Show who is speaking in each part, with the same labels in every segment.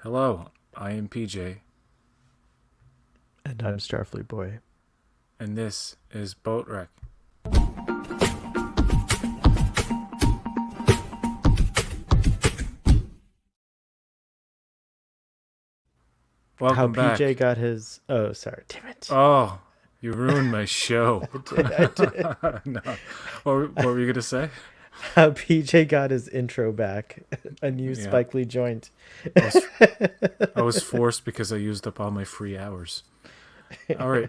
Speaker 1: Hello, I am PJ,
Speaker 2: And I'm Starfleet Boy.
Speaker 1: and this is Boat Wreck.
Speaker 2: How
Speaker 1: Welcome
Speaker 2: PJ
Speaker 1: back.
Speaker 2: got his. Oh, sorry. Damn it.
Speaker 1: Oh, you ruined my show.
Speaker 2: I did. I did.
Speaker 1: No. What were you going to say?
Speaker 2: How PJ got his intro back. A new
Speaker 1: Yeah,
Speaker 2: Spike Lee joint.
Speaker 1: I was I was forced because I used up all my free hours. All right,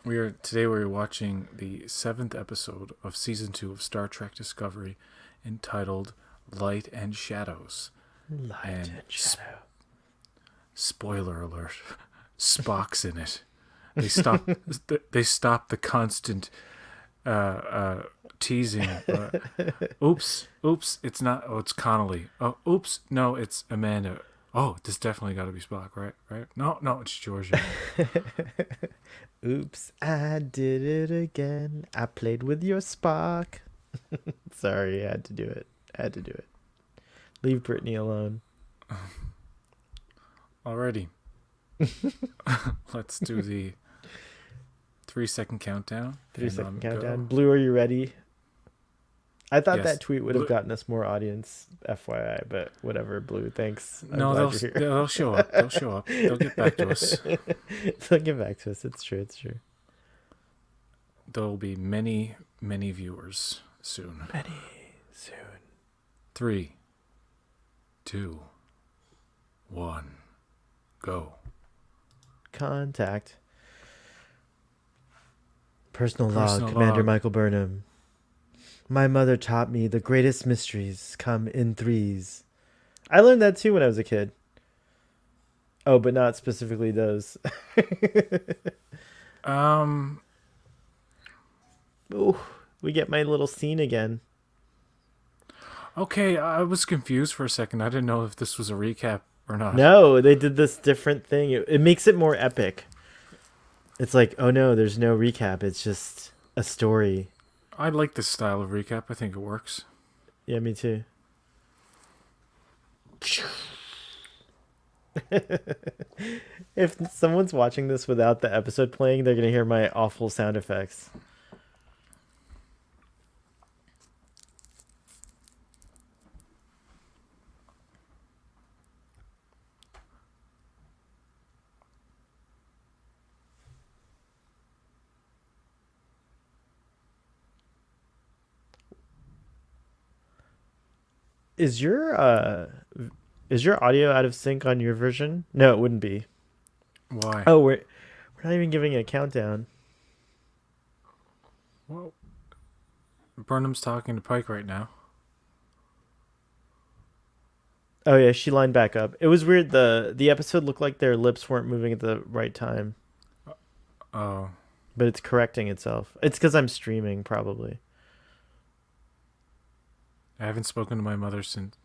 Speaker 1: we're watching the 7th episode of season 2 of Star Trek Discovery, entitled "Light and Shadows."
Speaker 2: Light
Speaker 1: And
Speaker 2: and shadow.
Speaker 1: spoiler alert, Spock's in it. They stop. They stop the constant teasing. Oops, it's not. Oh, it's Connolly. Oh, oops, no, it's Amanda. Oh, this definitely got to be Spock, right? No, it's Georgia.
Speaker 2: Oops, I did it again. I played with your Spock. Sorry, I had to do it. Leave Brittany alone.
Speaker 1: Alrighty, let's do the 3-second countdown.
Speaker 2: 3 second countdown.
Speaker 1: Go.
Speaker 2: Blue, are you ready? I thought
Speaker 1: Yes.
Speaker 2: that tweet would have gotten us more audience, FYI, but whatever, Blue. Thanks. I'm
Speaker 1: No,
Speaker 2: glad you're here.
Speaker 1: they'll show up. They'll show up. They'll get back to us.
Speaker 2: They'll get back to us. It's true.
Speaker 1: There will be many viewers soon.
Speaker 2: Many soon.
Speaker 1: 3, 2, 1, go.
Speaker 2: Contact. Personal log,
Speaker 1: Personal
Speaker 2: Commander
Speaker 1: log.
Speaker 2: Michael Burnham. My mother taught me the greatest mysteries come in threes. I learned that too when I was a kid. Oh, but not specifically those.
Speaker 1: Um,
Speaker 2: Ooh, we get my little scene again.
Speaker 1: okay, I was confused for a second. I didn't know if this was a recap or not.
Speaker 2: No, they did this different thing. It makes it more epic. It's like, oh no, there's no recap. It's just a story.
Speaker 1: I like this style of recap. I think it works.
Speaker 2: Yeah, me too. If someone's watching this without the episode playing, they're going to hear my awful sound effects. Is your audio out of sync on your version? No, it wouldn't be.
Speaker 1: Why?
Speaker 2: Oh, we're not even giving a countdown.
Speaker 1: Well, Burnham's talking to Pike right now.
Speaker 2: Oh yeah, she lined back up. It was weird. The episode looked like their lips weren't moving at the right time,
Speaker 1: Oh,
Speaker 2: but it's correcting itself. It's because I'm streaming, probably.
Speaker 1: I haven't spoken to my mother since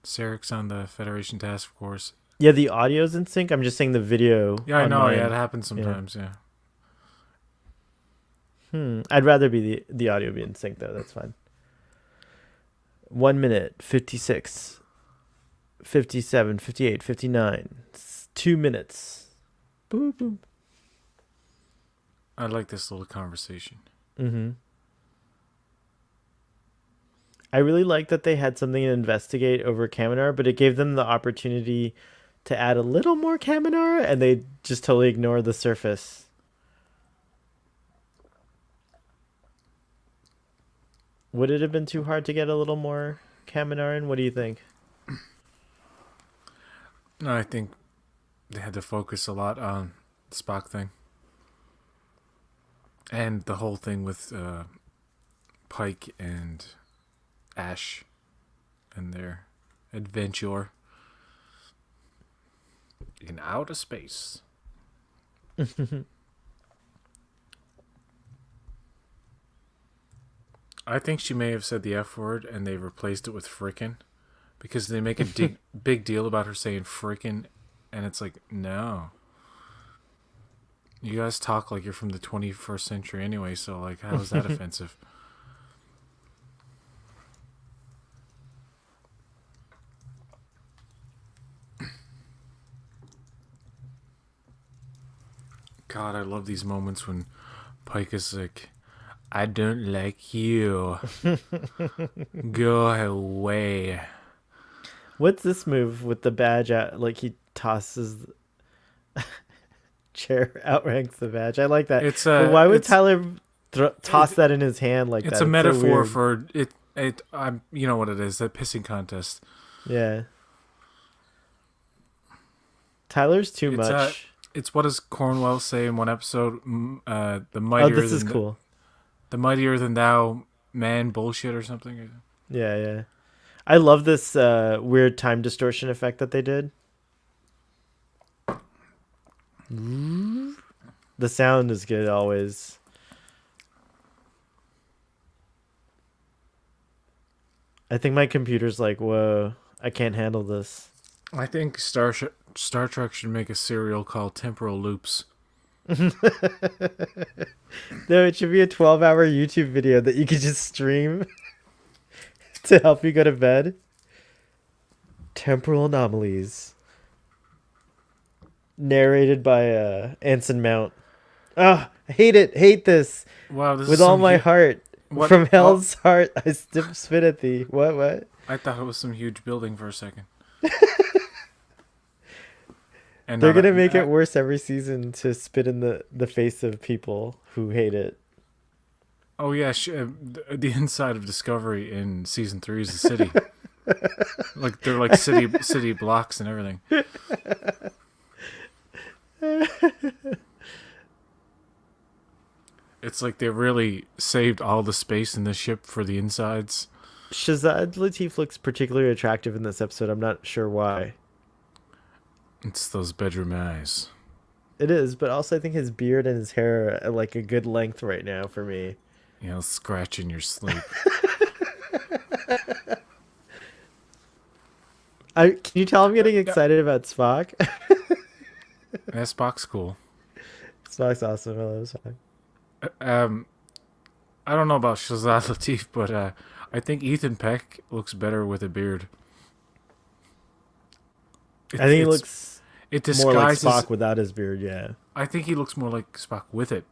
Speaker 1: Sarek's on the Federation Task Force.
Speaker 2: Yeah, the audio's in sync. I'm just saying the video.
Speaker 1: Yeah, I
Speaker 2: on
Speaker 1: know.
Speaker 2: mine.
Speaker 1: Yeah, it happens sometimes. Yeah.
Speaker 2: I'd rather be the audio be in sync though. That's fine. 1 minute, 56, 57, 58, 59. 2 minutes. Boop boop.
Speaker 1: I like this little conversation.
Speaker 2: I really like that they had something to investigate over Kaminar, but it gave them the opportunity to add a little more Kaminar, and they just totally ignore the surface. Would it have been too hard to get a little more Kaminar in? What do you think?
Speaker 1: No, I think they had to focus a lot on the Spock thing. And the whole thing with Pike and Ash and their adventure in outer space. I think she may have said the F word and they replaced it with frickin', because they make a big deal about her saying frickin', and it's like, no. You guys talk like you're from the 21st century anyway, so like, how is that offensive? God, I love these moments when Pike is like, I don't like you. Go away.
Speaker 2: What's this move with the badge out? Like he tosses chair, outranks the badge. I like that.
Speaker 1: It's
Speaker 2: But
Speaker 1: a
Speaker 2: why would
Speaker 1: it's
Speaker 2: Tyler toss
Speaker 1: it,
Speaker 2: that in his hand like
Speaker 1: it's
Speaker 2: that?
Speaker 1: a
Speaker 2: It's so
Speaker 1: metaphor
Speaker 2: weird.
Speaker 1: for it. I'm you know what it is, that pissing contest.
Speaker 2: Yeah. Tyler's too
Speaker 1: It's a
Speaker 2: much.
Speaker 1: it's what does Cornwell say in one episode? The
Speaker 2: Oh,
Speaker 1: mightier
Speaker 2: this is
Speaker 1: than
Speaker 2: cool.
Speaker 1: the mightier than thou man bullshit or something.
Speaker 2: Yeah, yeah. I love this weird time distortion effect that they did. The sound is good always. I think my computer's like, whoa, I can't handle this.
Speaker 1: I think Star Trek should make a serial called Temporal Loops.
Speaker 2: No, it should be a 12-hour YouTube video that you could just stream to help you go to bed. Temporal anomalies. Narrated by Anson Mount. Ah, I hate it. Hate this.
Speaker 1: Wow, this
Speaker 2: With
Speaker 1: is
Speaker 2: all
Speaker 1: some
Speaker 2: my heart.
Speaker 1: what?
Speaker 2: From
Speaker 1: Oh,
Speaker 2: hell's heart, I spit at thee. What?
Speaker 1: I thought it was some huge building for a second. And
Speaker 2: They're
Speaker 1: not
Speaker 2: going to make
Speaker 1: a,
Speaker 2: it worse every season to spit in the face of people who hate it.
Speaker 1: oh yeah, the inside of Discovery in season 3 is the city. Like they're like city blocks and everything. It's like they really saved all the space in the ship for the insides.
Speaker 2: Shazad Latif looks particularly attractive in this episode. I'm not sure why.
Speaker 1: It's those bedroom eyes.
Speaker 2: It is, but also I think his beard and his hair are like a good length right now for me.
Speaker 1: You know, scratch in your sleep.
Speaker 2: Can you tell I'm getting excited about Spock?
Speaker 1: That Spock's cool.
Speaker 2: Spock's awesome. I love Spock.
Speaker 1: I don't know about Shazad Latif, but I think Ethan Peck looks better with a beard.
Speaker 2: I think he looks
Speaker 1: it
Speaker 2: more like
Speaker 1: disguises.
Speaker 2: Spock without his beard, yeah.
Speaker 1: I think he looks more like Spock with it.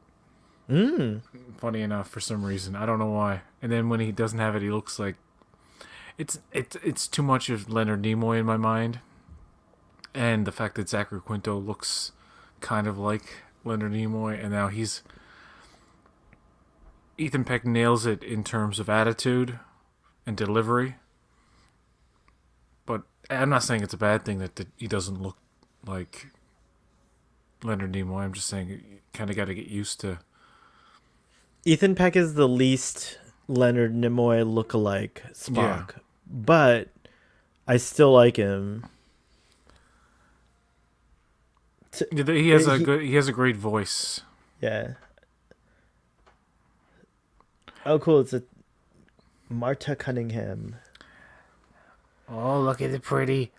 Speaker 1: Funny enough, for some reason, I don't know why. And then when he doesn't have it, he looks like it's too much of Leonard Nimoy in my mind. And the fact that Zachary Quinto looks kind of like Leonard Nimoy, and now Ethan Peck nails it in terms of attitude and delivery. But I'm not saying it's a bad thing that he doesn't look like Leonard Nimoy. I'm just saying you kind of got to get used to.
Speaker 2: Ethan Peck is the least Leonard Nimoy lookalike Spock,
Speaker 1: Yeah.
Speaker 2: but I still like him.
Speaker 1: He has a great voice.
Speaker 2: Yeah. Oh, cool! It's a Marta Cunningham.
Speaker 1: Oh, look at the pretty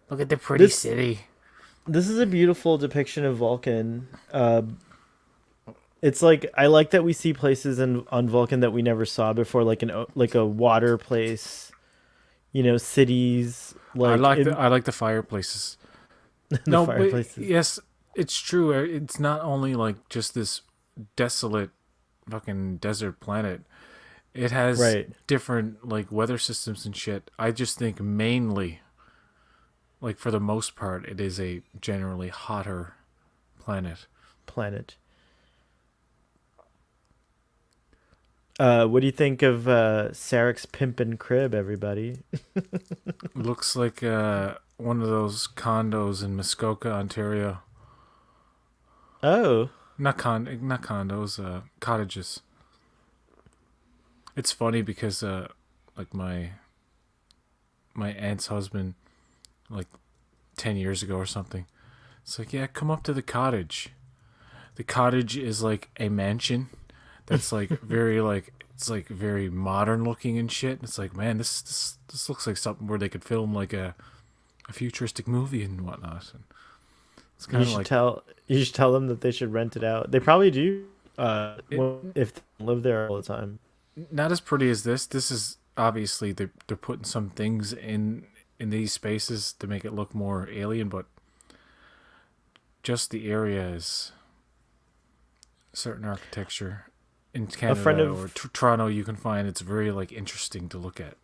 Speaker 2: This-
Speaker 1: city.
Speaker 2: This is a beautiful depiction of Vulcan. It's like I like that we see places on Vulcan that we never saw before, like a water place. You know, cities. Like
Speaker 1: I like the fireplaces.
Speaker 2: the fireplaces.
Speaker 1: But yes, it's true. It's not only like just this desolate fucking desert planet. It has
Speaker 2: Right.
Speaker 1: different like weather systems and shit. I just think mainly, like for the most part, it is a generally hotter planet.
Speaker 2: What do you think of Sarek's Pimpin' Crib, everybody?
Speaker 1: Looks like one of those condos in Muskoka, Ontario.
Speaker 2: Oh,
Speaker 1: Not condos, cottages. It's funny because like my aunt's husband, like 10 years ago or something, it's like, yeah, come up to the cottage. The cottage is like a mansion that's like very like it's like very modern looking and shit. It's like, man, this looks like something where they could film like a futuristic movie and whatnot. And it's kind of like
Speaker 2: you should tell them that they should rent it out. They probably do. If they live there all the time.
Speaker 1: not as pretty as this. This is obviously they're putting some things in these spaces to make it look more alien, but just the area is certain architecture in
Speaker 2: A friend
Speaker 1: Canada or
Speaker 2: of
Speaker 1: Toronto you can find. It's very like interesting to look at,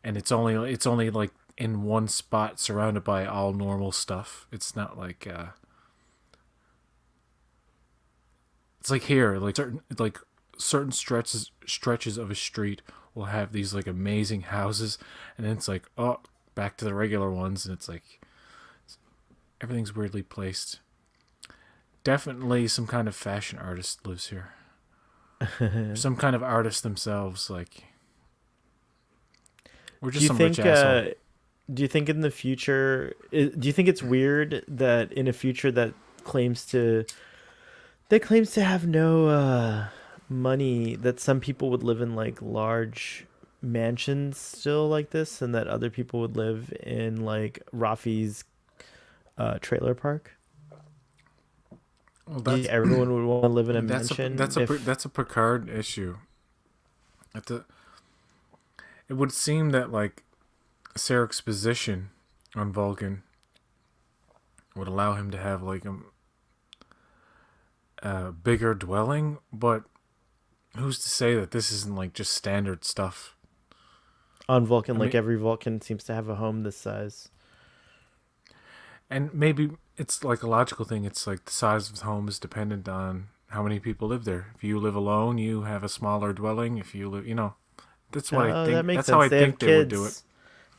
Speaker 1: and it's only like in one spot surrounded by all normal stuff. It's not like it's like here, like certain stretches of a street will have these like amazing houses, and then it's like, oh, back to the regular ones, and it's like everything's weirdly placed. Definitely some kind of fashion artist lives here. Some kind of artist themselves, like we're
Speaker 2: do
Speaker 1: just
Speaker 2: you
Speaker 1: some rich
Speaker 2: think
Speaker 1: asshole.
Speaker 2: do you think in the future do you think it's weird that in a future claims to have no money, that some people would live in like large mansions still like this, and that other people would live in like Rafi's trailer park?
Speaker 1: Well,
Speaker 2: Do you think everyone would want to live in a
Speaker 1: that's a
Speaker 2: mansion
Speaker 1: that's a
Speaker 2: if
Speaker 1: that's a Picard issue. At the It would seem that like Sarek's position on Vulcan would allow him to have like a bigger dwelling, but who's to say that this isn't like just standard stuff?
Speaker 2: on Vulcan,
Speaker 1: I
Speaker 2: like
Speaker 1: mean,
Speaker 2: every Vulcan seems to have a home this size?
Speaker 1: and maybe it's like a logical thing. It's like the size of the home is dependent on how many people live there. If you live alone, you have a smaller dwelling. If you live, that's what I
Speaker 2: Oh, that
Speaker 1: think.
Speaker 2: makes
Speaker 1: That's how
Speaker 2: sense.
Speaker 1: I
Speaker 2: They have
Speaker 1: think they would do it.
Speaker 2: kids.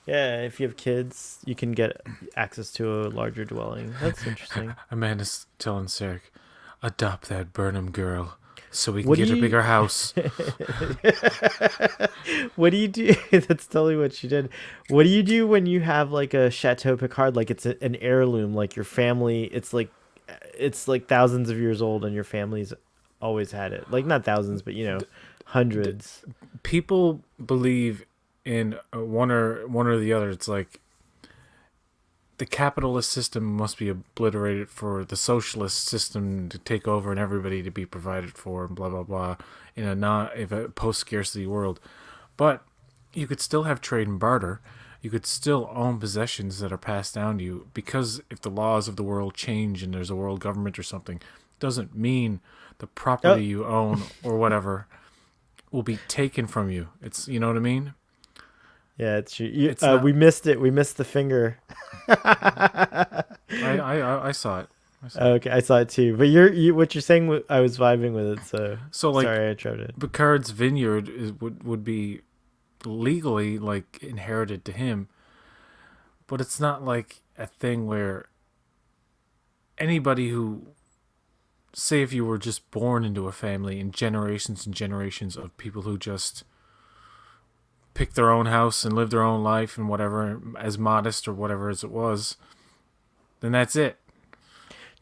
Speaker 2: Yeah, if you have kids, you can get access to a larger dwelling. That's interesting.
Speaker 1: Amanda's telling Sarek, adopt that Burnham girl so we can
Speaker 2: What do
Speaker 1: get a
Speaker 2: you
Speaker 1: bigger house.
Speaker 2: What do you do? That's totally what she did. What do you do when you have like a Chateau Picard, like it's an heirloom, like your family, it's like thousands of years old and your family's always had it. Like not thousands, but
Speaker 1: D-
Speaker 2: hundreds.
Speaker 1: People believe in one or the other. It's like the capitalist system must be obliterated for the socialist system to take over and everybody to be provided for and blah blah blah in a not if a post scarcity world. But you could still have trade and barter. You could still own possessions that are passed down to you because if the laws of the world change and there's a world government or something, doesn't mean the
Speaker 2: Oh,
Speaker 1: property you own or whatever will be taken from you. It's you know what I mean?
Speaker 2: yeah, it's true.
Speaker 1: It's not.
Speaker 2: We missed it. We missed the finger.
Speaker 1: I saw it. I saw it.
Speaker 2: Okay, I saw it too. But what you're saying, I was vibing with it. So
Speaker 1: So like
Speaker 2: sorry, I interrupted.
Speaker 1: Picard's vineyard would be legally like inherited to him, but it's not like a thing where anybody who say if you were just born into a family and generations of people who just pick their own house and live their own life and whatever as modest or whatever as it was, then that's it.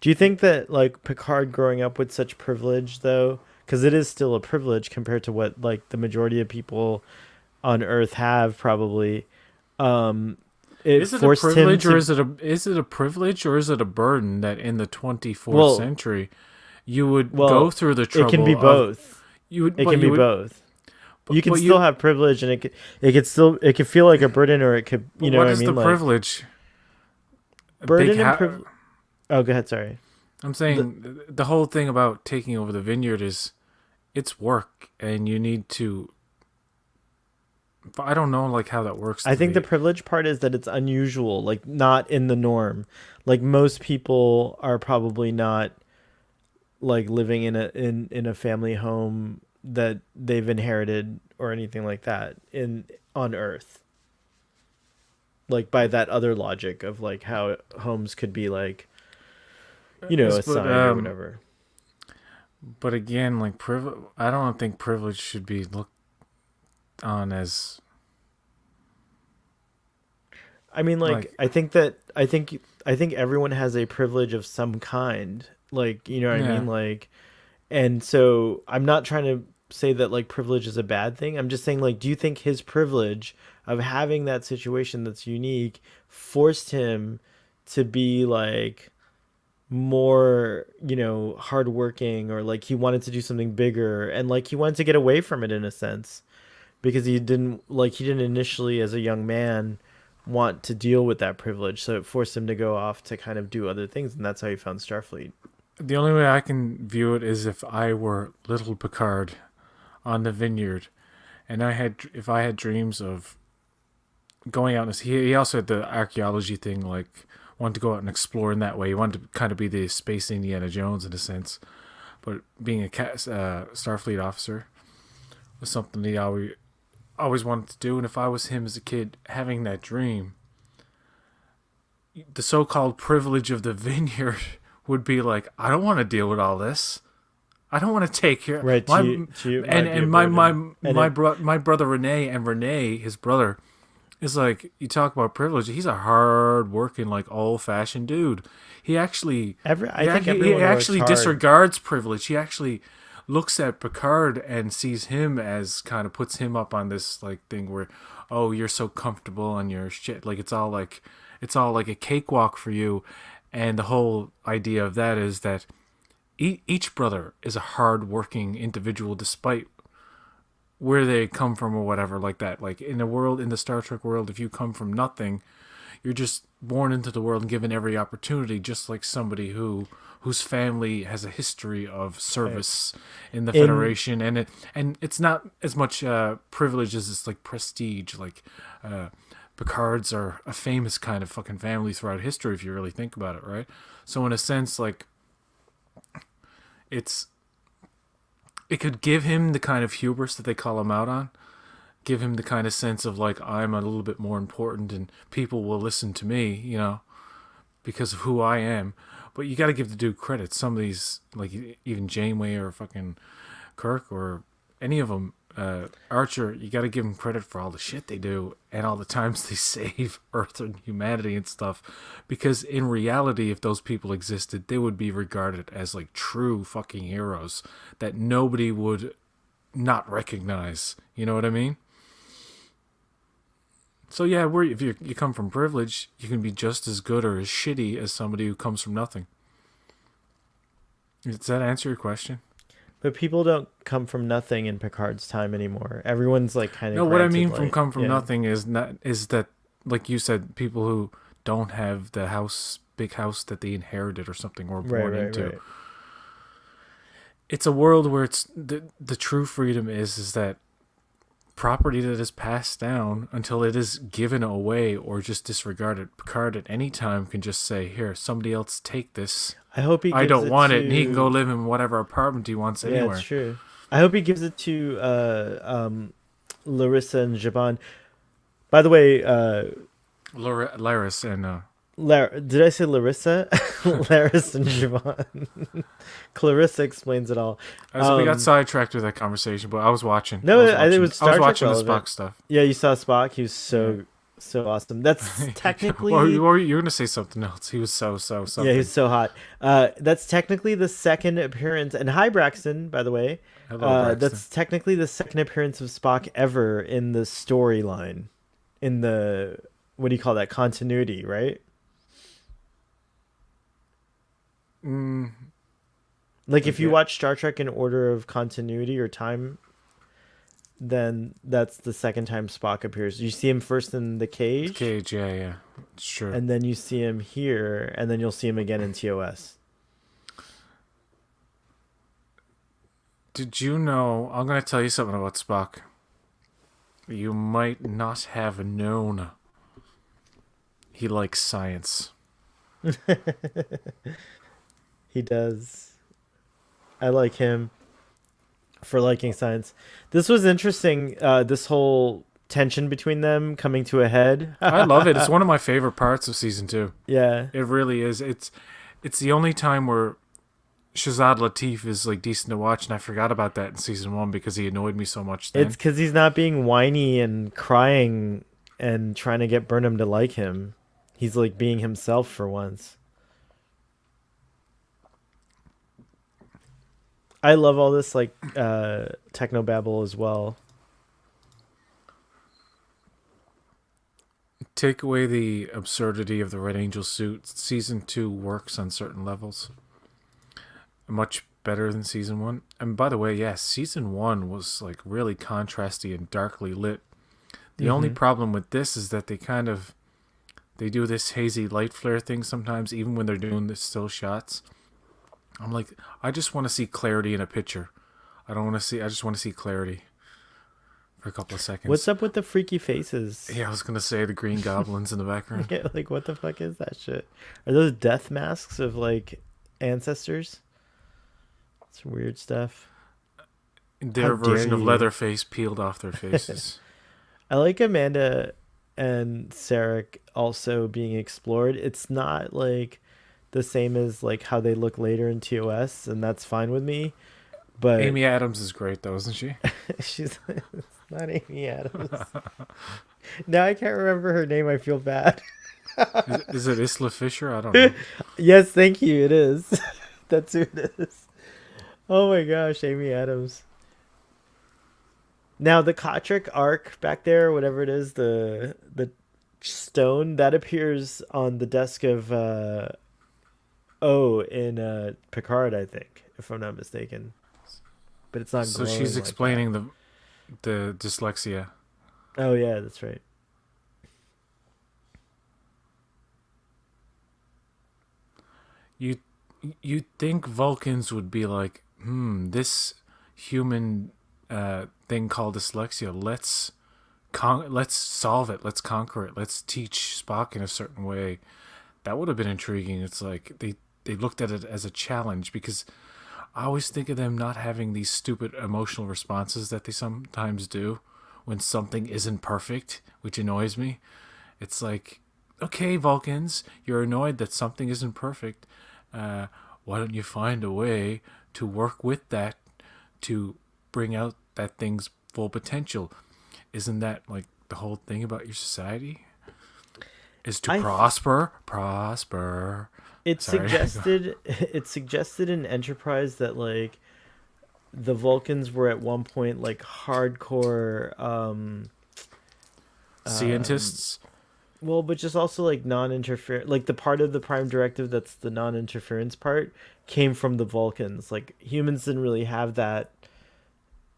Speaker 2: Do you think that like Picard growing up with such privilege though, because it is still a privilege compared to what like the majority of people on Earth have probably, um, it
Speaker 1: Is it a
Speaker 2: forced him
Speaker 1: privilege or
Speaker 2: to.
Speaker 1: is it a privilege or is it a burden that in the 24th
Speaker 2: Well,
Speaker 1: century you would go
Speaker 2: well,
Speaker 1: through the
Speaker 2: it can be
Speaker 1: trouble of
Speaker 2: both.
Speaker 1: you would
Speaker 2: It
Speaker 1: but
Speaker 2: can be
Speaker 1: you would
Speaker 2: both. You can
Speaker 1: but
Speaker 2: still
Speaker 1: you
Speaker 2: have privilege, and it could feel like a burden, or it could,
Speaker 1: but
Speaker 2: you know what
Speaker 1: what
Speaker 2: I
Speaker 1: is the
Speaker 2: mean, like
Speaker 1: privilege? A big
Speaker 2: burden and privilege. Oh, go ahead. Sorry.
Speaker 1: I'm
Speaker 2: The,
Speaker 1: saying the whole thing about taking over the vineyard is it's work and you need to I don't know like how that works
Speaker 2: I
Speaker 1: to
Speaker 2: think the
Speaker 1: the
Speaker 2: privilege part is that it's unusual, like not in the norm. Like most people are probably not like living in a family home that they've inherited or anything like that in on Earth. Like by that other logic of like how homes could be like,
Speaker 1: yes,
Speaker 2: assigned or whatever.
Speaker 1: but again like I don't think privilege should be looked on as
Speaker 2: I mean, like,
Speaker 1: like
Speaker 2: I think everyone has a privilege of some kind. Like, you know what I
Speaker 1: yeah.
Speaker 2: mean? Like, and so I'm not trying to say that like privilege is a bad thing. I'm just saying, like, do you think his privilege of having that situation that's unique forced him to be like more, hardworking, or like he wanted to do something bigger, and like he wanted to get away from it in a sense, because he didn't initially as a young man want to deal with that privilege, so it forced him to go off to kind of do other things, and that's how he found Starfleet.
Speaker 1: The only way I can view it is if I were little Picard on the vineyard, and if I had dreams of going out, and he also had the archaeology thing, like wanted to go out and explore in that way. He wanted to kind of be the space Indiana Jones in a sense, but being a Starfleet officer was something he always wanted to do. And if I was him as a kid having that dream, the so-called privilege of the vineyard would be like, I don't want to deal with all this. I don't want to take care.
Speaker 2: Right.
Speaker 1: My
Speaker 2: To you, it might
Speaker 1: and
Speaker 2: be a
Speaker 1: and my my
Speaker 2: burden. And
Speaker 1: my
Speaker 2: it,
Speaker 1: bro my brother Renee, and Renee, his brother, is like, you talk about privilege. He's a hard working, like old fashioned dude. He actually
Speaker 2: I think
Speaker 1: he
Speaker 2: everyone works
Speaker 1: actually
Speaker 2: hard.
Speaker 1: disregards privilege. He actually looks at Picard and sees him as kind of puts him up on this like thing where, oh, you're so comfortable on your shit. Like it's all like a cakewalk for you. And the whole idea of that is that each brother is a hard-working individual, despite where they come from or whatever, like that. Like in the Star Trek world, if you come from nothing, you're just born into the world and given every opportunity, just like somebody whose family has a history of
Speaker 2: Right.
Speaker 1: service in the
Speaker 2: In
Speaker 1: Federation, and it's not as much privilege as it's like prestige. Like uh, Picards are a famous kind of fucking family throughout history, if you really think about it, right? So in a sense, like it's it could give him the kind of hubris that they call him out on, give him the kind of sense of like, I'm a little bit more important and people will listen to me, because of who I am. But you got to give the dude credit. Some of these, like even Janeway or fucking Kirk or any of them, Archer, you got to give them credit for all the shit they do and all the times they save Earth and humanity and stuff. Because in reality, if those people existed, they would be regarded as like true fucking heroes that nobody would not recognize. You know what I mean? So yeah, if you come from privilege, you can be just as good or as shitty as somebody who comes from nothing. Does that answer your question?
Speaker 2: But people don't come from nothing in Picard's time anymore. Everyone's like kind of
Speaker 1: No, what I
Speaker 2: granted
Speaker 1: mean from
Speaker 2: like
Speaker 1: come from
Speaker 2: yeah.
Speaker 1: nothing is that, like you said, people who don't have the big house that they inherited or something or
Speaker 2: Right,
Speaker 1: born
Speaker 2: right,
Speaker 1: into.
Speaker 2: right.
Speaker 1: It's a world where it's the true freedom is that property that is passed down until it is given away or just disregarded. Picard at any time can just say, "Here, somebody else take this.
Speaker 2: I hope he
Speaker 1: I
Speaker 2: gives
Speaker 1: don't
Speaker 2: it
Speaker 1: want it," and he can go
Speaker 2: to
Speaker 1: live in whatever apartment he wants
Speaker 2: yeah, it's
Speaker 1: anywhere.
Speaker 2: true. I hope he gives it to Larissa and Jaban. By the way,
Speaker 1: Laris and
Speaker 2: Did I say Larissa? Laris and Javon. Clarissa explains it all.
Speaker 1: we got
Speaker 2: Um,
Speaker 1: sidetracked with that conversation, but I was watching.
Speaker 2: no, I think it was
Speaker 1: I was
Speaker 2: Star Trek
Speaker 1: watching the
Speaker 2: relevant.
Speaker 1: Spock stuff.
Speaker 2: Yeah, you saw Spock. He was
Speaker 1: Yeah.
Speaker 2: so awesome. That's
Speaker 1: Well,
Speaker 2: technically
Speaker 1: you were gonna say something else. He was so
Speaker 2: yeah,
Speaker 1: something.
Speaker 2: he's so hot. That's technically the second appearance. And hi, Braxton, by the way.
Speaker 1: Hello, Braxton.
Speaker 2: That's technically the second appearance of Spock ever in the storyline, in the what do you call that continuity, right?
Speaker 1: Mm,
Speaker 2: Like
Speaker 1: I
Speaker 2: if you
Speaker 1: get
Speaker 2: watch Star Trek in order of continuity or time, then that's the second time Spock appears. You see him first in the cage,
Speaker 1: cage. Yeah, yeah, sure.
Speaker 2: and then you see him here, and then you'll see him again in TOS.
Speaker 1: Did you know? I'm gonna tell you something about Spock. You might not have known. He likes science.
Speaker 2: He does. I like him for liking science. This was interesting. This whole tension between them coming to a head.
Speaker 1: I love it. It's one of my favorite parts of season 2.
Speaker 2: Yeah,
Speaker 1: It really is. It's the only time where Shazad Latif is like decent to watch, and I forgot about that in season 1 because he annoyed me so much
Speaker 2: it's
Speaker 1: then.
Speaker 2: because he's not being whiny and crying and trying to get Burnham to like him. He's like being himself for once. I love all this like techno babble as well.
Speaker 1: Take away the absurdity of the Red Angel suit. Season 2 works on certain levels much better than season 1. And by the way, yes, season 1 was like really contrasty and darkly lit. The only
Speaker 2: Mm-hmm.
Speaker 1: problem with this is that they do this hazy light flare thing sometimes, even when they're doing the still shots. I'm like, I just want to see clarity in a picture. I don't want to see. I just want to see clarity for a couple of
Speaker 2: What's
Speaker 1: seconds.
Speaker 2: up with the freaky faces?
Speaker 1: Yeah, I was gonna say the green goblins in the background.
Speaker 2: Yeah, like what the fuck is that shit? Are those death masks of like ancestors? It's weird stuff. How
Speaker 1: Their
Speaker 2: dare
Speaker 1: version of
Speaker 2: you?
Speaker 1: Leatherface peeled off their faces.
Speaker 2: I like Amanda and Sarek also being explored. It's not like the same as like how they look later in TOS, and that's fine with me. But
Speaker 1: Amy Adams is great though, isn't she?
Speaker 2: she's it's not Amy Adams. Now I can't remember her name. I feel bad.
Speaker 1: Is it Isla Fisher? I don't know.
Speaker 2: Yes, thank you. It is. That's who it is. Oh my gosh, Amy Adams. Now the Kotrick arc back there, whatever it is, the stone that appears on the desk of O in Picard, I think, if I'm not mistaken. But it's not
Speaker 1: So she's
Speaker 2: glowing like that.
Speaker 1: explaining the dyslexia.
Speaker 2: Oh yeah, that's right.
Speaker 1: You you think Vulcans would be like, this human thing called dyslexia. Let's solve it. Let's conquer it. Let's teach Spock in a certain way. That would have been intriguing. It's like they looked at it as a challenge because I always think of them not having these stupid emotional responses that they sometimes do when something isn't perfect, which annoys me. It's like, okay, Vulcans, you're annoyed that something isn't perfect. Uh, why don't you find a way to work with that to bring out that thing's full potential? Isn't that like the whole thing about your society? Is to
Speaker 2: I th-
Speaker 1: prosper.
Speaker 2: it
Speaker 1: Sorry.
Speaker 2: suggested it suggested in Enterprise that like the Vulcans were at one point like hardcore um
Speaker 1: Scientists.
Speaker 2: well, but just also like non-interfere, like the part of the Prime Directive that's the non-interference part came from the Vulcans. Like humans didn't really have that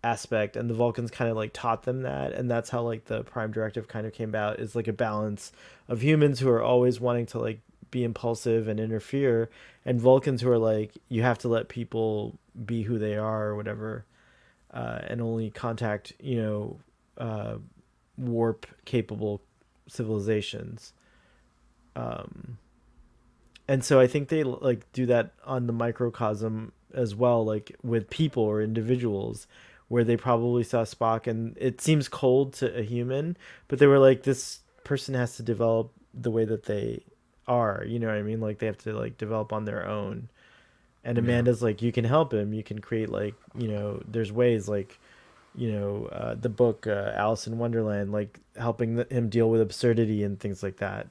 Speaker 2: aspect, and the Vulcans kind of like taught them that, and that's how like the Prime Directive kind of came about, is like a balance of humans who are always wanting to like be impulsive and interfere, and Vulcans who are like, you have to let people be who they are or whatever, and only contact, warp capable civilizations. Um, and so I think they like do that on the microcosm as well, like with people or individuals, where they probably saw Spock and it seems cold to a human, but they were like, this person has to develop the way that they are. You know what I mean? Like they have to like develop on their own. And
Speaker 1: Yeah.
Speaker 2: Amanda's like, you can help him. You can create like, there's ways like, the book Alice in Wonderland, like helping him deal with absurdity and things like that.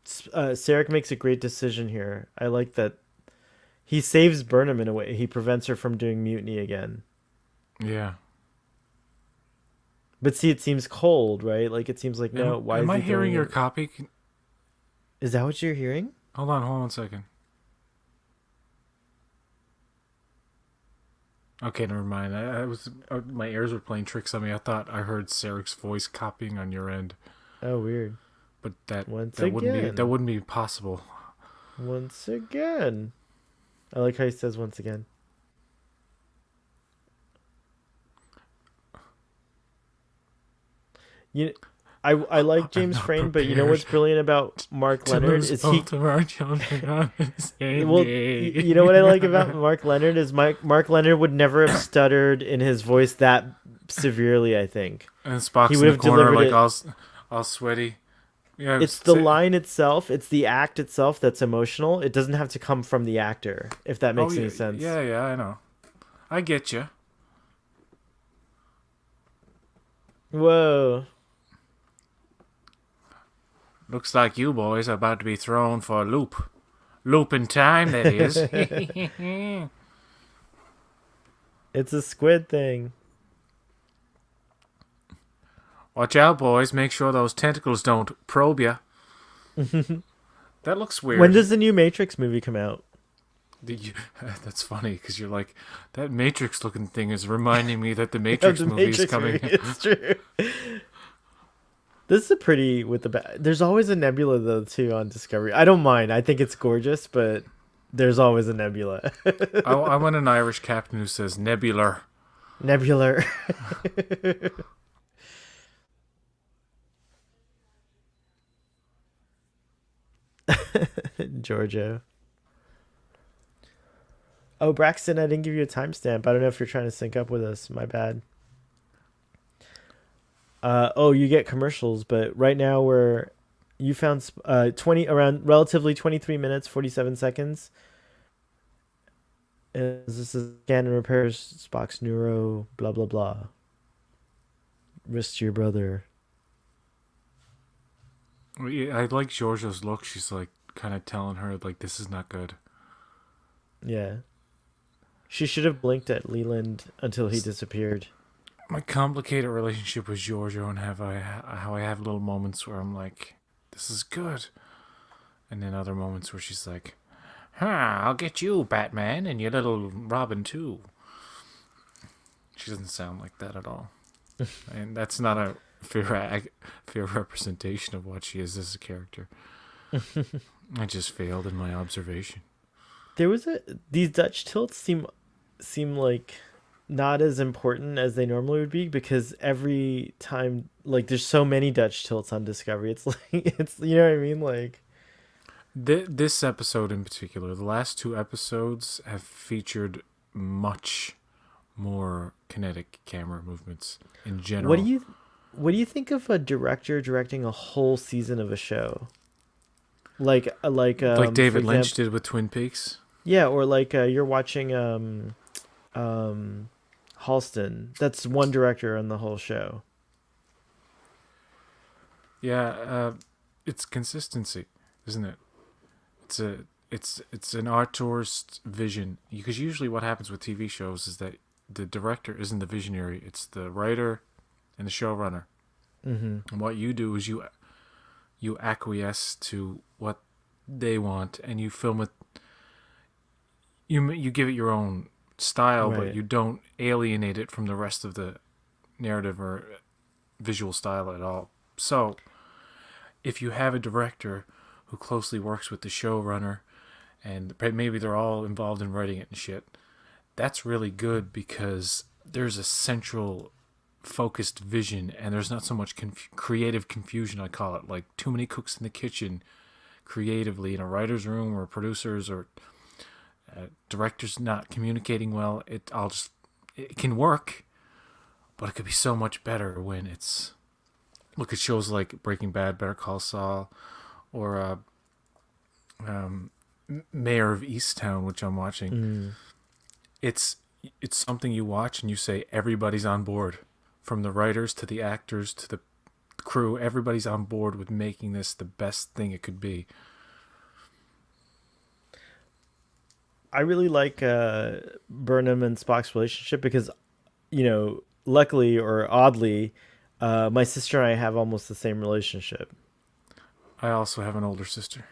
Speaker 2: Sarek makes a great decision here. I like that he saves Burnham in a way. He prevents her from doing mutiny again.
Speaker 1: Yeah.
Speaker 2: But see, it seems cold, right? Like it seems like, no, why
Speaker 1: Am
Speaker 2: is
Speaker 1: I
Speaker 2: he
Speaker 1: hearing
Speaker 2: going
Speaker 1: your
Speaker 2: in?
Speaker 1: copy?
Speaker 2: Is that what you're hearing?
Speaker 1: Hold on 1 second. Okay, never mind. I was my ears were playing tricks on me. I thought I heard Sarek's voice copying on your end,
Speaker 2: Oh, weird.
Speaker 1: but
Speaker 2: Once
Speaker 1: that
Speaker 2: again.
Speaker 1: wouldn't be possible.
Speaker 2: Once again. I like how he says once again. You I like
Speaker 1: I'm
Speaker 2: James
Speaker 1: not
Speaker 2: Frayne, but you know
Speaker 1: prepared
Speaker 2: what's brilliant about Mark
Speaker 1: to
Speaker 2: Leonard
Speaker 1: lose
Speaker 2: is he.
Speaker 1: both of our children on the same
Speaker 2: Well,
Speaker 1: day.
Speaker 2: you know what I like about Mark Leonard is Mark Leonard would never have stuttered in his voice that severely. I think
Speaker 1: And
Speaker 2: he
Speaker 1: Spock's
Speaker 2: would
Speaker 1: in the
Speaker 2: have
Speaker 1: corner,
Speaker 2: delivered
Speaker 1: like
Speaker 2: it.
Speaker 1: all sweaty. Yeah,
Speaker 2: It's the line itself, it's the act itself that's emotional. It doesn't have to come from the actor, if that
Speaker 1: oh
Speaker 2: makes any
Speaker 1: yeah,
Speaker 2: sense.
Speaker 1: yeah. I know. I get you.
Speaker 2: Whoa.
Speaker 1: Looks like you boys are about to be thrown for a loop. Loop in time, that is.
Speaker 2: It's a squid thing.
Speaker 1: Watch out, boys. Make sure those tentacles don't probe you. That looks
Speaker 2: When
Speaker 1: weird.
Speaker 2: does the new Matrix movie come out?
Speaker 1: That's funny because you're like, that Matrix looking thing is reminding me that the
Speaker 2: Of
Speaker 1: Matrix
Speaker 2: the
Speaker 1: movie is
Speaker 2: Matrix movie.
Speaker 1: coming.
Speaker 2: It's true. This is a pretty with the there's always a nebula though too on Discovery. I don't mind. I think it's gorgeous, but there's always a nebula.
Speaker 1: I want an Irish captain who says nebular.
Speaker 2: Nebular. Giorgio. Oh, Braxton, I didn't give you a timestamp. I don't know if you're trying to sync up with us. My bad. Oh, you get commercials, but right now you found 20 around relatively 23 minutes 47 seconds. This is scan and repairs Spock's neuro blah blah blah. Risk to your brother.
Speaker 1: I like Giorgio's look. She's like kind of telling her like this is not good.
Speaker 2: Yeah. She should have blinked at Leland until he disappeared.
Speaker 1: My complicated relationship with Giorgio and how I have little moments where I'm like, this is good, and then other moments where she's like, I'll get you, Batman, and your little Robin too. She doesn't sound like that at all, and that's not a fair representation of what she is as a character. I just failed in my observation.
Speaker 2: There was these Dutch tilts seem like not as important as they normally would be because every time like there's so many Dutch tilts on Discovery. It's like it's you know what I mean like
Speaker 1: This episode in particular, the last two episodes have featured much more kinetic camera movements in general.
Speaker 2: what do you think of a director directing a whole season of a show? Like
Speaker 1: David Lynch did with Twin Peaks.
Speaker 2: Yeah, or like you're watching Halston. That's one director on the whole show.
Speaker 1: Yeah, it's consistency, isn't it? It's an auteur's vision, because usually what happens with TV shows is that the director isn't the visionary; it's the writer and the showrunner.
Speaker 2: Mm-hmm.
Speaker 1: And what you do is you acquiesce to what they want, and you film it. You give it your own style,
Speaker 2: Right.
Speaker 1: but you don't alienate it from the rest of the narrative or visual style at all. So, if you have a director who closely works with the showrunner, and maybe they're all involved in writing it and shit, that's really good because there's a central focused vision, and there's not so much creative confusion, I call it, like too many cooks in the kitchen creatively in a writer's room, or producers or directors not communicating well. It can work, but it could be so much better when it's look at shows like Breaking Bad, Better Call Saul, or Mayor of Easttown, which I'm watching. It's something you watch and you say everybody's on board, from the writers to the actors to the crew. Everybody's on board with making this the best thing it could be.
Speaker 2: I really like Burnham and Spock's relationship because, you know, luckily or oddly, my sister and I have almost the same relationship.
Speaker 1: I also have an older sister.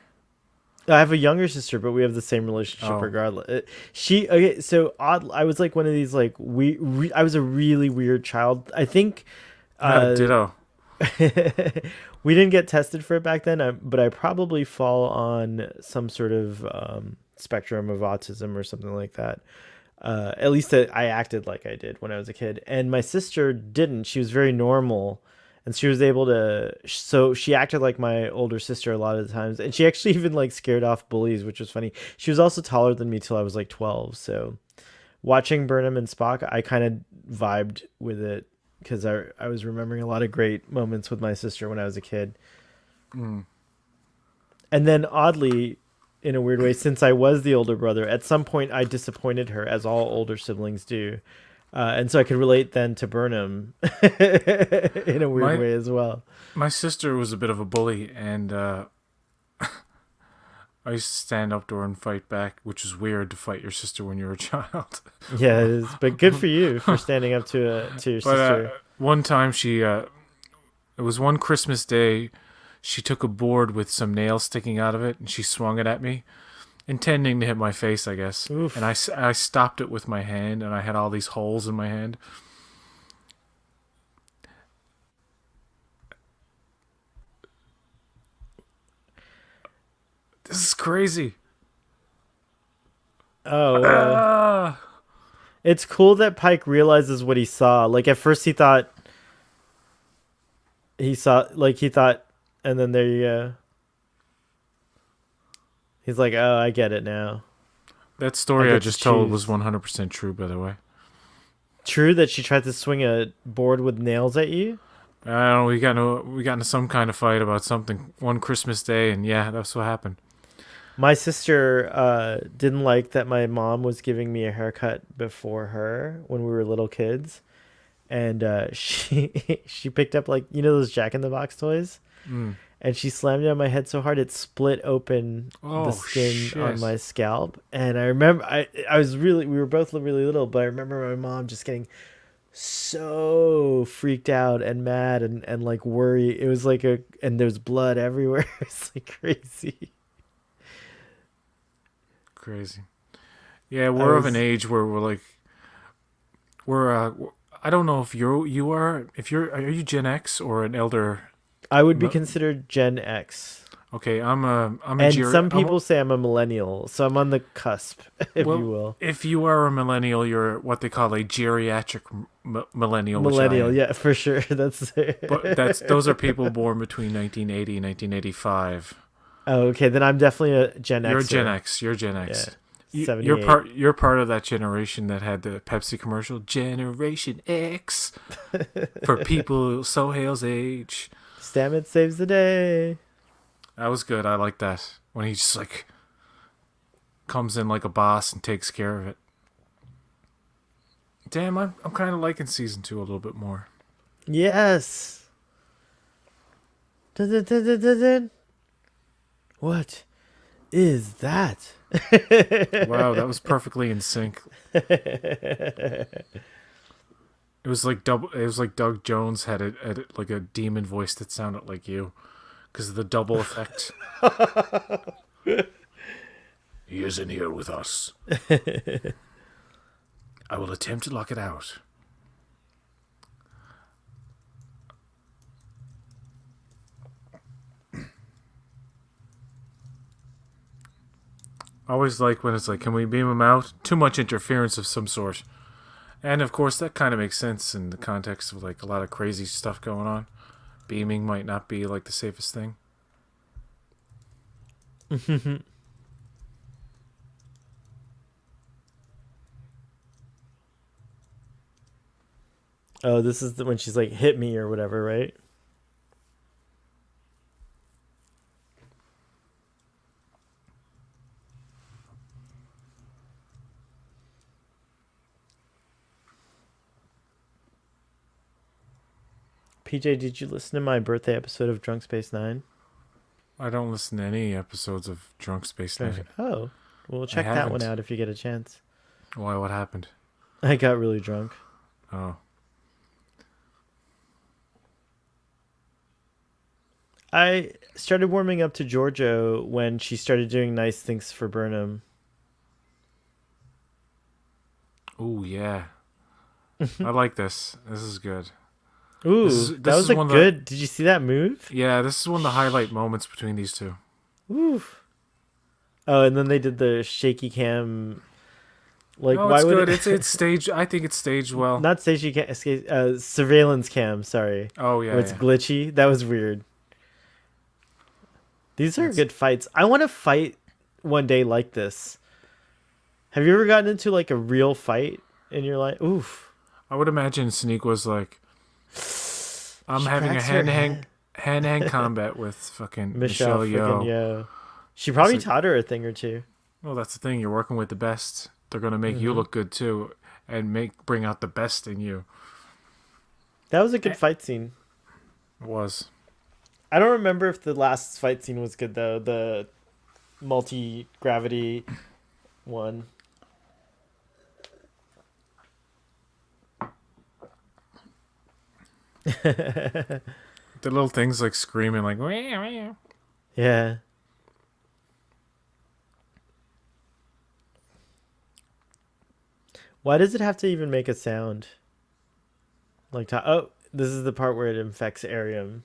Speaker 2: I have a younger sister, but we have the same relationship regardless. Okay, so odd. I was like one of these like I was a really weird child. I think.
Speaker 1: Ditto.
Speaker 2: We didn't get tested for it back then, but I probably fall on some sort of spectrum of autism or something like that. At least I acted like I did when I was a kid, and my sister didn't. She was very normal, and she was able to. So she acted like my older sister a lot of the times, and she actually even like scared off bullies, which was funny. She was also taller than me till I was like 12. So watching Burnham and Spock, I kind of vibed with it because I was remembering a lot of great moments with my sister when I was a kid. And then oddly, in a weird way, since I was the older brother, at some point I disappointed her, as all older siblings do. And so I could relate then to Burnham in a weird way as well.
Speaker 1: My sister was a bit of a bully, and I used to stand up to her and fight back, which is weird to fight your sister when you're a child.
Speaker 2: Yeah, it is. But good for you for standing up to your sister.
Speaker 1: One time it was one Christmas day, she took a board with some nails sticking out of it, and she swung it at me, intending to hit my face, I guess.
Speaker 2: Oof.
Speaker 1: And I stopped it with my hand, and I had all these holes in my hand. This is crazy.
Speaker 2: Oh,
Speaker 1: Ah!
Speaker 2: it's cool that Pike realizes what he saw. Like at first he thought, and then there you go. He's like, oh, I get it now.
Speaker 1: That
Speaker 2: I
Speaker 1: story I
Speaker 2: get to
Speaker 1: just told was
Speaker 2: choose.
Speaker 1: 100% true, by the way.
Speaker 2: True that she tried to swing a board with nails at you.
Speaker 1: I don't know. We got into some kind of fight about something one Christmas day, and yeah, that's what happened.
Speaker 2: My sister didn't like that my mom was giving me a haircut before her when we were little kids, and she picked up like those Jack in the Box toys,
Speaker 1: Mm.
Speaker 2: and she slammed it on my head so hard it split open the
Speaker 1: Oh
Speaker 2: skin on
Speaker 1: shit!
Speaker 2: my scalp. And I remember I was really we were both really little, but I remember my mom just getting so freaked out and mad and like worry. It was like a and there's blood everywhere. It's like crazy.
Speaker 1: Crazy. Yeah,
Speaker 2: I
Speaker 1: we're of an
Speaker 2: was
Speaker 1: age where we're like we're. I don't know if you are. If you're, are you Gen X or an elder?
Speaker 2: I would be
Speaker 1: mi-
Speaker 2: considered Gen X.
Speaker 1: Okay, I'm a
Speaker 2: And some
Speaker 1: I'm a,
Speaker 2: people say I'm a millennial, so I'm on the cusp, if you
Speaker 1: well.
Speaker 2: will.
Speaker 1: If you are a millennial, you're what they call a geriatric millennial, which I
Speaker 2: Millennial,
Speaker 1: am.
Speaker 2: yeah, for sure. That's
Speaker 1: But that's those are people born between 1980 and 1985.
Speaker 2: Oh, okay, then I'm definitely a Gen
Speaker 1: You're Gen
Speaker 2: Xer.
Speaker 1: X. You're Gen
Speaker 2: Yeah.
Speaker 1: X. You're
Speaker 2: 78.
Speaker 1: part. You're part of that generation that had the Pepsi commercial, Generation X, for people so Hale's age.
Speaker 2: Stammet saves the day.
Speaker 1: That was good. I like that when he just like comes in like a boss and takes care of it. Damn, I'm kind of liking season 2 a little bit more.
Speaker 2: Yes. Dun, dun, dun, dun, dun, dun. What is that?
Speaker 1: Wow, that was perfectly in sync. It was like double. It was like Doug Jones had like a demon voice that sounded like you because of the double effect. He is in here with us. I will attempt to lock it out. I always like when it's like, can we beam him out? Too much interference of some sort. And of course, that kind of makes sense in the context of like a lot of crazy stuff going on. Beaming might not be like the safest thing.
Speaker 2: Oh, this is when she's like, hit me or whatever, right? PJ, did you listen to my birthday episode of Drunk Space Nine?
Speaker 1: I don't listen to any episodes of Drunk Space Nine.
Speaker 2: Oh, well,
Speaker 1: I
Speaker 2: check that one
Speaker 1: haven't.
Speaker 2: out if you get a chance.
Speaker 1: Why? What happened?
Speaker 2: I got really drunk.
Speaker 1: Oh,
Speaker 2: I started warming up to Giorgio when she started doing nice things for Burnham.
Speaker 1: oh yeah. I like this. This is good.
Speaker 2: Ooh, that
Speaker 1: This
Speaker 2: was
Speaker 1: is
Speaker 2: a
Speaker 1: one of the
Speaker 2: good. Did you see that move?
Speaker 1: yeah. This is one of the highlight moments between these two.
Speaker 2: Ooh. Oh, and then they did the shaky cam. Like,
Speaker 1: No,
Speaker 2: why
Speaker 1: it's
Speaker 2: would
Speaker 1: good.
Speaker 2: it?
Speaker 1: It's staged. I think it's staged well.
Speaker 2: Not shaky cam, surveillance cam. Sorry,
Speaker 1: Oh
Speaker 2: where
Speaker 1: yeah,
Speaker 2: it's
Speaker 1: yeah.
Speaker 2: glitchy. That was weird. These are
Speaker 1: That's
Speaker 2: good fights. I want to fight one day like this. Have you ever gotten into like a real fight in your life? Oof.
Speaker 1: I would imagine Sneak was like, I'm
Speaker 2: She
Speaker 1: having a
Speaker 2: cracks her head.
Speaker 1: hand to hand combat with fucking
Speaker 2: Michelle
Speaker 1: Michelle
Speaker 2: freaking
Speaker 1: Yeoh.
Speaker 2: yo. She
Speaker 1: It's
Speaker 2: probably
Speaker 1: like,
Speaker 2: taught her a thing or two.
Speaker 1: well, that's the thing. You're working with the best. They're gonna make you
Speaker 2: Hmm.
Speaker 1: look good too, and bring out the best in you.
Speaker 2: That was a good
Speaker 1: Eh,
Speaker 2: fight scene.
Speaker 1: It was.
Speaker 2: I don't remember if the last fight scene was good though. The multi gravity one.
Speaker 1: The little things like screaming, like, "Wah, wah."
Speaker 2: Yeah. Why does it have to even make a sound? Like, oh, this is the part where it infects Arium.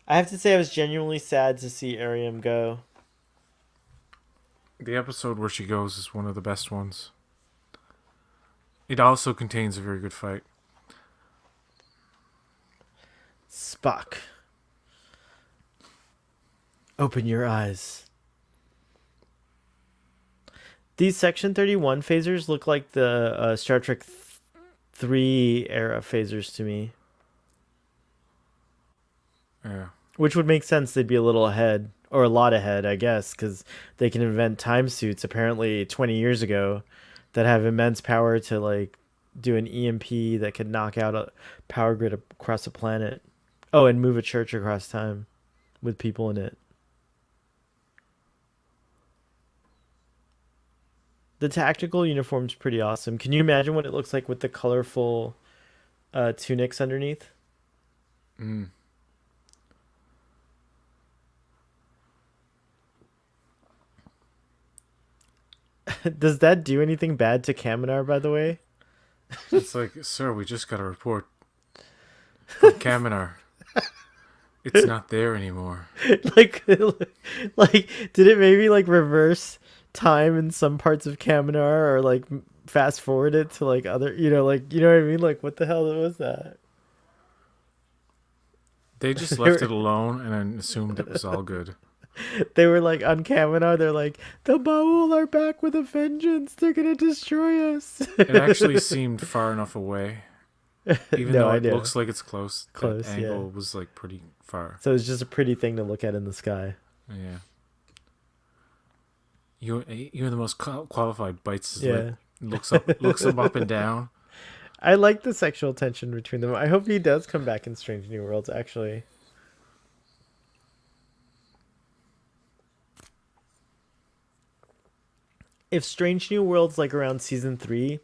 Speaker 2: I have to say I was genuinely sad to see Ariam go.
Speaker 1: The episode where she goes is one of the best ones. It also contains a very good fight.
Speaker 2: Spock, open your eyes. These Section 31 phasers look like the Star Trek 3 era phasers to me.
Speaker 1: Yeah.
Speaker 2: Which would make sense. They'd be a little ahead, or a lot ahead, I guess, because they can invent time suits apparently 20 years ago that have immense power to like do an EMP that could knock out a power grid across a planet. Oh, and move a church across time with people in it. The tactical uniform's pretty awesome. Can you imagine what it looks like with the colorful tunics underneath?
Speaker 1: Mm.
Speaker 2: Does that do anything bad to Kaminar, by the way?
Speaker 1: It's like, sir, we just got a report from Kaminar. It's not there anymore.
Speaker 2: like, like, did it maybe like reverse time in some parts of Kaminar, or like fast forward it to like other, like, you know what I mean? Like, what the hell was that?
Speaker 1: They just
Speaker 2: they
Speaker 1: left
Speaker 2: were,
Speaker 1: it alone and then assumed it was all good.
Speaker 2: they were like on Kaminar. They're like, the Baul are back with a vengeance. They're gonna destroy us.
Speaker 1: It actually seemed far enough away. Even
Speaker 2: No,
Speaker 1: though
Speaker 2: I
Speaker 1: it
Speaker 2: know.
Speaker 1: looks like it's close.
Speaker 2: Close,
Speaker 1: that angle was like pretty far.
Speaker 2: So it's just a pretty thing to look at in the sky.
Speaker 1: Yeah. You're the most qualified. Bites his
Speaker 2: Yeah.
Speaker 1: lip, looks him up and down.
Speaker 2: I like the sexual tension between them. I hope he does come back in Strange New Worlds, actually. If Strange New Worlds, like around season 3,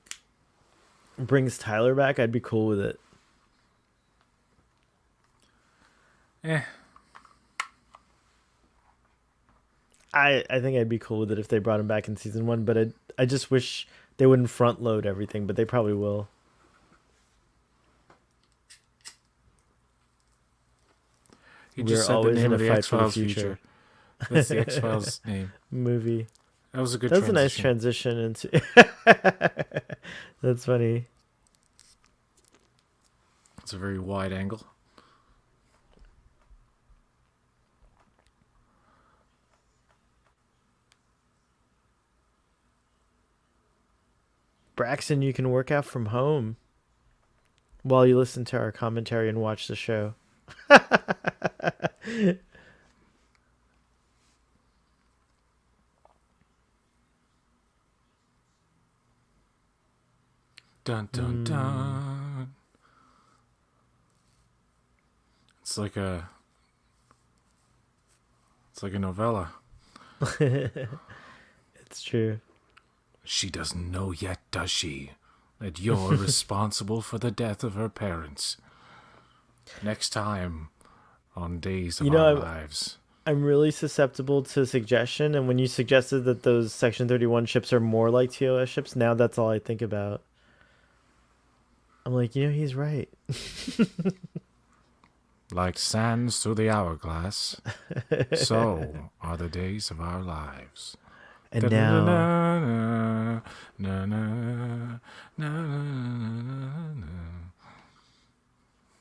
Speaker 2: brings Tyler back, I'd be cool with it.
Speaker 1: Eh.
Speaker 2: I think I'd be cool with it if they brought him back in season 1, but I just wish they wouldn't front load everything, but they probably will.
Speaker 1: You
Speaker 2: We're
Speaker 1: just said the
Speaker 2: always
Speaker 1: name
Speaker 2: in
Speaker 1: of
Speaker 2: a
Speaker 1: the
Speaker 2: fight
Speaker 1: X
Speaker 2: for the
Speaker 1: Files
Speaker 2: future.
Speaker 1: future. That's the X Files name.
Speaker 2: Movie.
Speaker 1: That was a good.
Speaker 2: That's a nice
Speaker 1: transition.
Speaker 2: transition into. That's funny.
Speaker 1: It's a very wide angle.
Speaker 2: Braxton, you can work out from home while you listen to our commentary and watch the show.
Speaker 1: Dun dun dun. It's like a novella.
Speaker 2: It's true.
Speaker 1: She doesn't know yet, does she? That you're responsible for the death of her parents. Next time on Days of Our Lives.
Speaker 2: I'm really susceptible to suggestion, and when you suggested that those Section 31 ships are more like TOS ships, now that's all I think about. I'm like, he's right.
Speaker 1: Like sands through the hourglass, so are the days of our lives.
Speaker 2: And now,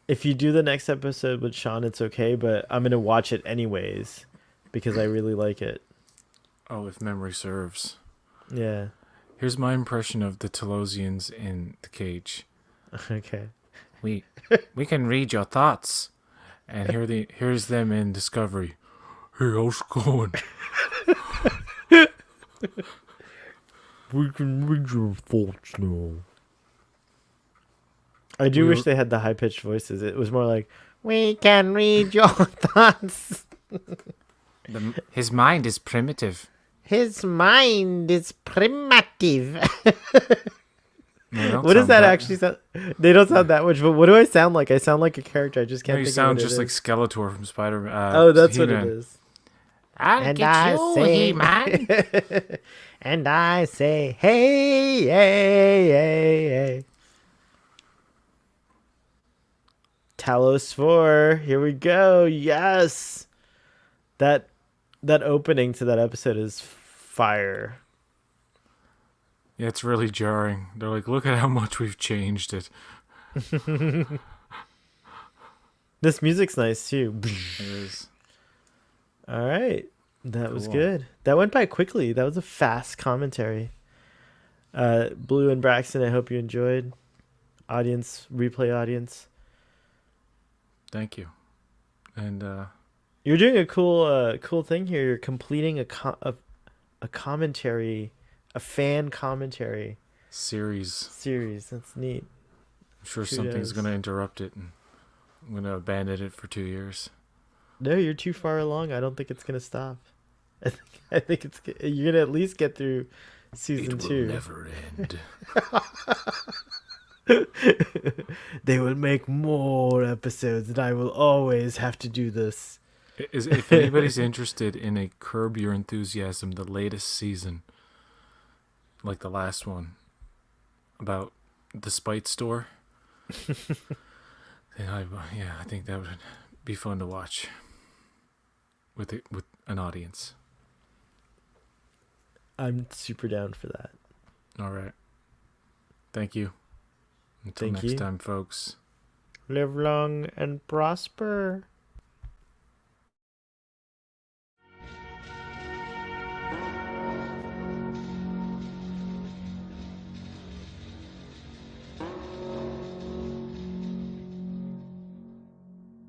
Speaker 2: if you do the next episode with Sean, it's okay, but I'm going to watch it anyways because I really like it.
Speaker 1: Oh, if memory serves.
Speaker 2: Yeah.
Speaker 1: Here's my impression of the Telosians in the cage.
Speaker 2: Okay.
Speaker 1: We can read your thoughts. And here's them in Discovery. Hey, how's it going?
Speaker 2: We can read your thoughts now. I do wish they had the high-pitched voices. It was more like, we can read your thoughts.
Speaker 1: His mind is primitive.
Speaker 2: His mind is primitive.
Speaker 1: No,
Speaker 2: what does that actually sound? They don't sound that much, but what do I sound like? I sound like a character. I just can't
Speaker 1: No, you
Speaker 2: think
Speaker 1: sound
Speaker 2: of what
Speaker 1: just
Speaker 2: it
Speaker 1: like
Speaker 2: is.
Speaker 1: Skeletor from Spider-Man.
Speaker 2: Oh, that's
Speaker 1: He-Man.
Speaker 2: what it is.
Speaker 1: I'll get you, He-Man.
Speaker 2: And I say, hey, hey, hey, hey. Talos 4. Here we go. Yes. That opening to that episode is fire.
Speaker 1: Yeah, it's really jarring. They're like, look at how much we've changed it.
Speaker 2: This music's nice too.
Speaker 1: It is.
Speaker 2: All right. That was
Speaker 1: Cool.
Speaker 2: good. That went by quickly. That was a fast commentary. Blue and Braxton, I hope you enjoyed. Audience, replay audience.
Speaker 1: Thank you. And
Speaker 2: You're doing a cool thing here. You're completing a commentary, a fan commentary
Speaker 1: series.
Speaker 2: series. That's neat.
Speaker 1: I'm sure
Speaker 2: Kudos.
Speaker 1: something's going to interrupt it, and I'm going to abandon it for 2 years.
Speaker 2: No, you're too far along. I don't think it's gonna stop. I think you're gonna at least get through season 2.
Speaker 1: It will never end.
Speaker 2: They will make more episodes, and I will always have to do this.
Speaker 1: If anybody's interested in a Curb Your Enthusiasm, the latest season, like the last one, about the Spite store, then I think that would be fun to watch with an audience.
Speaker 2: I'm super down for that.
Speaker 1: All right. Thank you. Until
Speaker 2: Thank
Speaker 1: next
Speaker 2: you.
Speaker 1: time, folks.
Speaker 2: Live long and prosper.